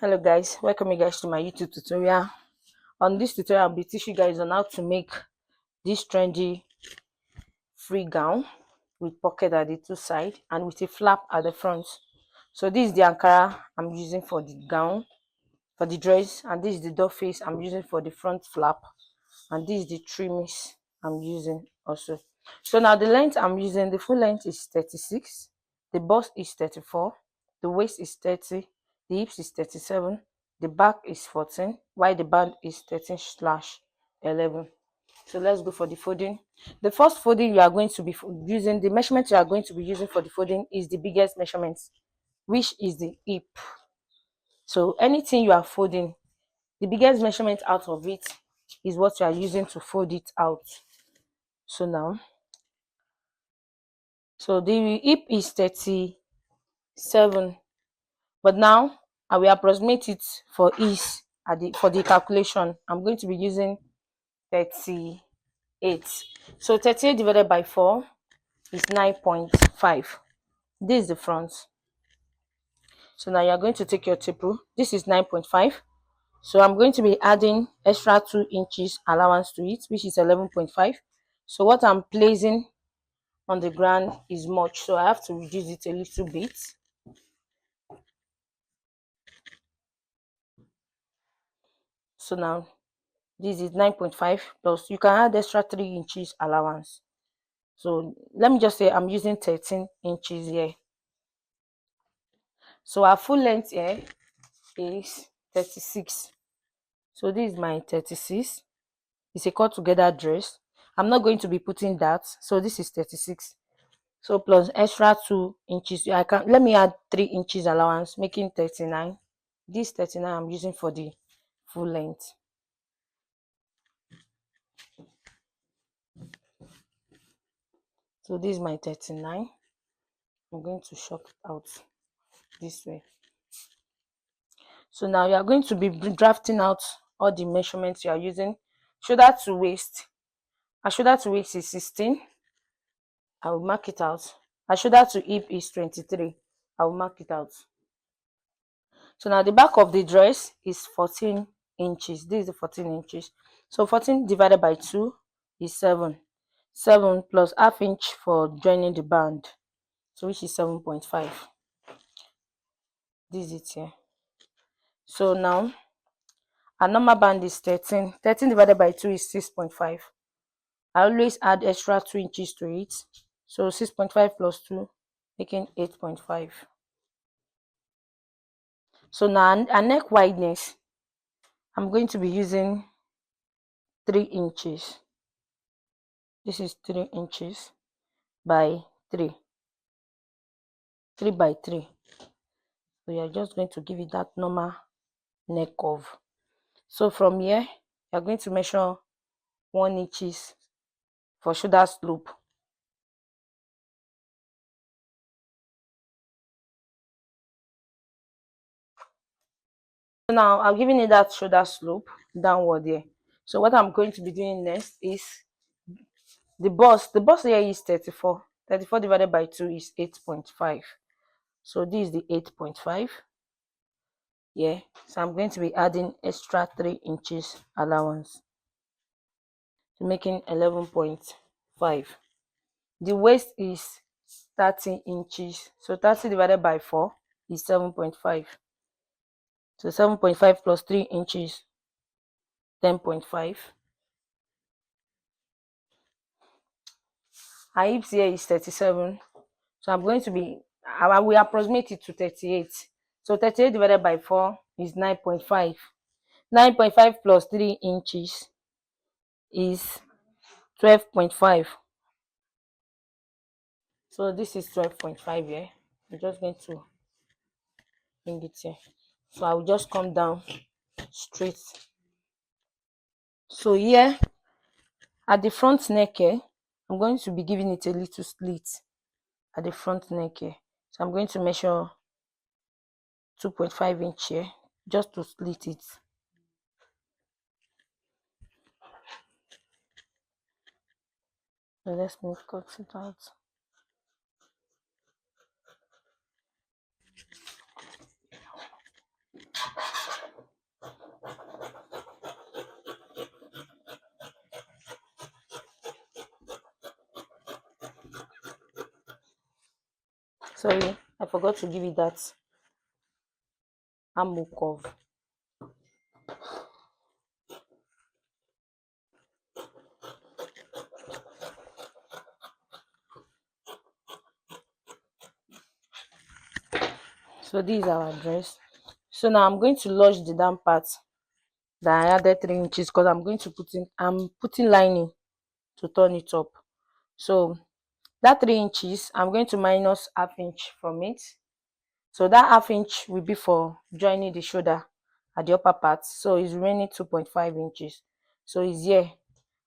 Hello guys, welcome you guys to my YouTube tutorial. On this tutorial, I'll be teaching you guys on how to make this trendy free gown with pocket at the two sides and with a flap at the front. So this is the Ankara I'm using for the gown, for the dress, and this is the doll face I'm using for the front flap, and this is the trimmings I'm using also. So now the length I'm using, the full length is 36, the bust is 34, the waist is 30, the hips is 37, the back is 14, while the band is 13/11. So let's go for the folding. The first folding you are going to be using, the measurement you are going to be using for the folding is the biggest measurement, which is the hip. So anything you are folding, the biggest measurement out of it is what you are using to fold it out. So now, so the hip is 37, but now I will approximate it for ease for the calculation. I'm going to be using 38. So 38 divided by 4 is 9.5. This is the front. So now you are going to take your tape rule. This is 9.5. So I'm going to be adding extra 2 inches allowance to it, which is 11.5. So what I'm placing on the ground is much, so I have to reduce it a little bit. So now this is 9.5 plus you can add extra 3 inches allowance. So let me just say I'm using 13 inches here. So our full length here is 36. So this is my 36. It's a cut together dress. I'm not going to be putting that, so this is 36. So plus extra 2 inches, let me add 3 inches allowance, making 39. This 39 I'm using for the full length. So this is my 39. I'm going to short it out this way. So now you are going to be drafting out all the measurements you are using. Shoulder to waist. Our shoulder to waist is 16. I will mark it out. Our shoulder to hip is 23. I will mark it out. So now the back of the dress is 14 inches. This is the 14 inches. So 14 divided by 2 is 7. 7 plus half inch for joining the band, so which is 7.5. This is it here. So now our normal band is 13. 13 divided by 2 is 6.5. I always add extra 2 inches to it. So 6.5 plus 2, making 8.5. So now our neck wideness, I'm going to be using 3 inches. This is 3 inches by 3. 3 by 3. So you're just going to give it that normal neck curve. So from here, you're going to measure 1 inches for shoulder slope. So now I'm giving it that shoulder slope downward here. So what I'm going to be doing next is the bust. The bust here is 34. 34 divided by 2 is 8.5. So this is the 8.5. Yeah. So I'm going to be adding extra 3 inches allowance, making 11.5. The waist is 30 inches. So 30 divided by 4 is 7.5. So 7.5 plus 3 inches, 10.5. Our hips here is 37. So I'm going to be, I will approximate it to 38. So 38 divided by 4 is 9.5. 9.5 plus 3 inches is 12.5. So this is 12.5 here. I'm just going to bring it here. So I will just come down straight. So here at the front neck here, I'm going to be giving it a little slit at the front neck here. So I'm going to measure 2.5 inch here just to split it. So let's cut it out. Sorry, I forgot to give it that armhole curve. So this is our dress. So now I'm going to lodge the down part that I added 3 inches because I'm putting lining to turn it up. So that 3 inches, I'm going to minus half inch from it. So that half inch will be for joining the shoulder at the upper part. So it's remaining 2.5 inches. So it's here.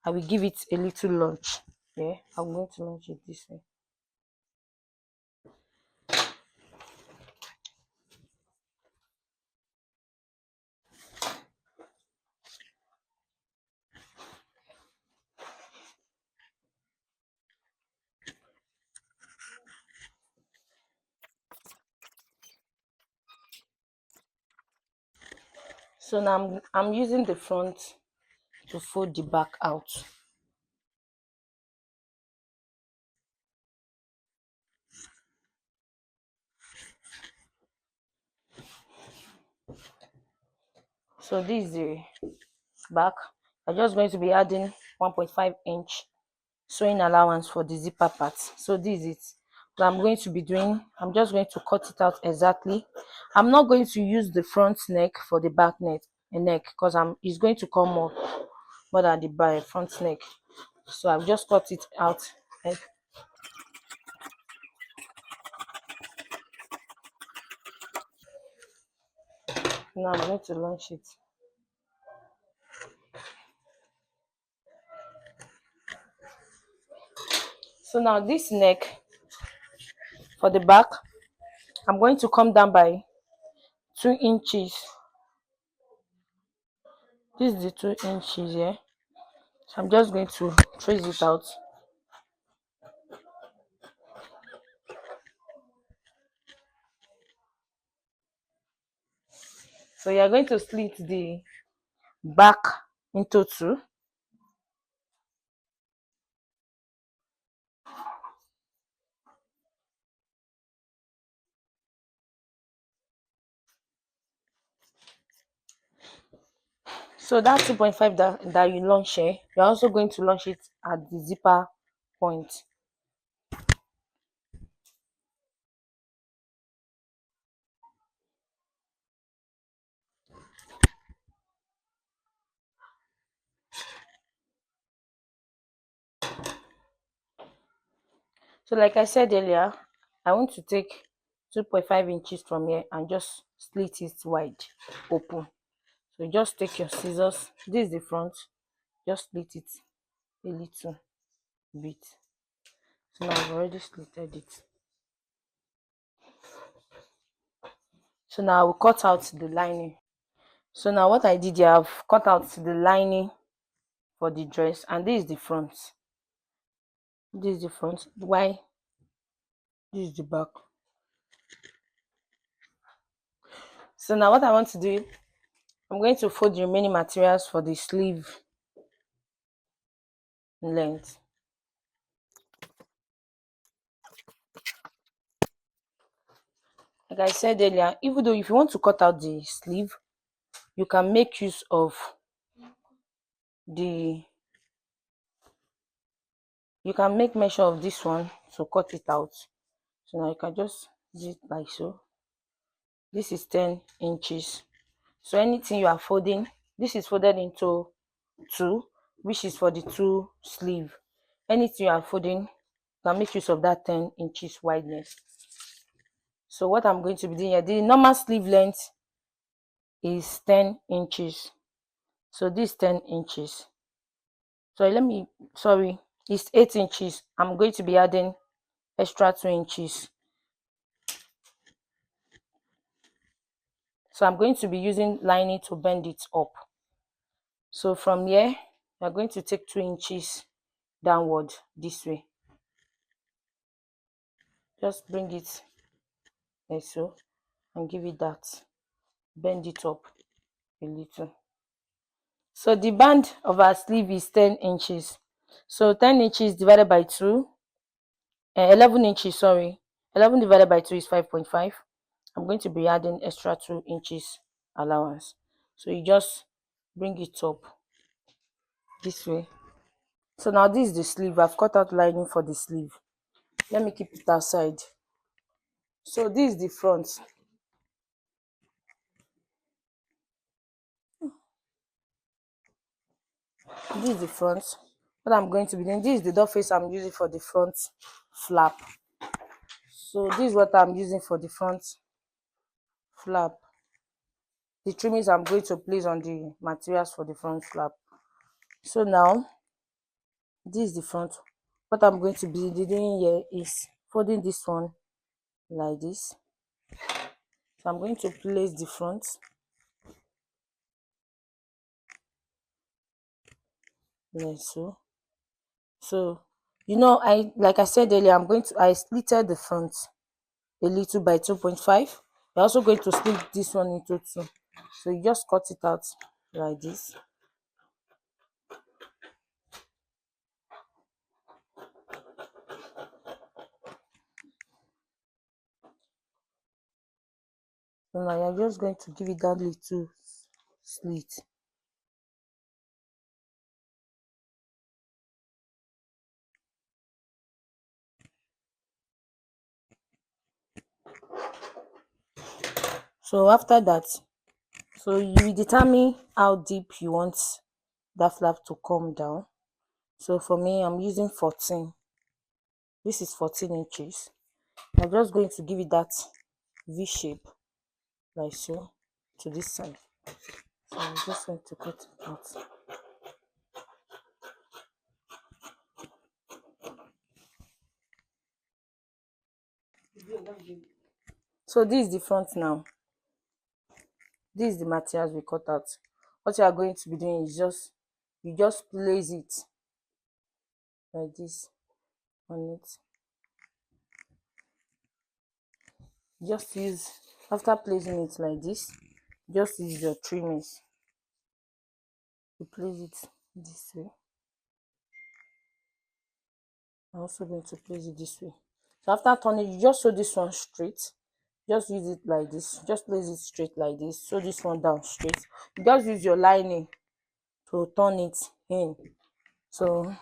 I will give it a little launch. Yeah, I'm going to launch it this way. So now I'm using the front to fold the back out. So this is the back. I'm just going to be adding 1.5 inch sewing allowance for the zipper part. So this is it. So I'm just going to cut it out exactly. I'm not going to use the front neck for the back neck because it's going to come more than the front neck. So I've just cut it out. Now I'm going to launch it. So now this neck for the back, I'm going to come down by 2 inches. This is the 2 inches here. So I'm just going to trace it out. So you're going to slit the back into 2. So that 2.5 that you launch here, you're also going to launch it at the zipper point. So like I said earlier, I want to take 2.5 inches from here and just slit it wide open. So just take your scissors. This is the front. Just split it a little bit. So now I've already slitted it. So now I will cut out the lining. So now what I did here, I've cut out the lining for the dress, and this is the front. This is the front. Why? This is the back. So now what I want to do, I'm going to fold the remaining materials for the sleeve length. Like I said earlier, even though if you want to cut out the sleeve, you can make use of the you can make measure of this one to cut it out. So now you can just do it like so. This is 10 inches. So anything you are folding, this is folded into 2, which is for the 2 sleeve. Anything you are folding, you can make use of that 10 inches wideness. So what I'm going to be doing here, the normal sleeve length is 10 inches. So this 10 inches. So it's 8 inches. I'm going to be adding extra 2 inches. So I'm going to be using lining to bend it up. So from here, you're going to take 2 inches downward this way. Just bring it like so and give it that. Bend it up a little. So the band of our sleeve is 10 inches. So 10 inches divided by 2, 11 inches, sorry. 11 divided by 2 is 5.5. I'm going to be adding extra 2 inches allowance. So you just bring it up this way. So now this is the sleeve. I've cut out lining for the sleeve. Let me keep it aside. So this is the front. This is the front. What I'm going to be doing, this is the door face I'm using for the front flap. So this is what I'm using for the front flap. The trimmings I'm going to place on the materials for the front flap. So now this is the front. What I'm going to be doing here is folding this one like this. So I'm going to place the front like so. So you know, like I said earlier, I slitted the front a little by 2.5. We're also going to split this one into 2. So you just cut it out like this. So now you're just going to give it that little slit. So after that, so you will determine how deep you want that flap to come down. So for me, I'm using 14. This is 14 inches. I'm just going to give it that V shape like so to this side. So I'm just going to cut it out. So this is the front now. This is the materials we cut out. What you are going to be doing is you just place it like this on it. Just use, after placing it like this, just use your trimmings to place it this way. I'm also going to place it this way. So after turning, you just sew this one straight. Just use it like this. Just place it straight like this. Sew this one down straight. You just use your lining to turn it in. So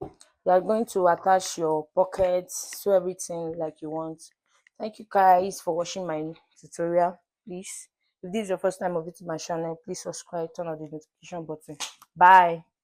you are going to attach your pockets, sew everything like you want. Thank you guys for watching my tutorial. Please, if this is your first time of visiting my channel, please subscribe, turn on the notification button. Bye.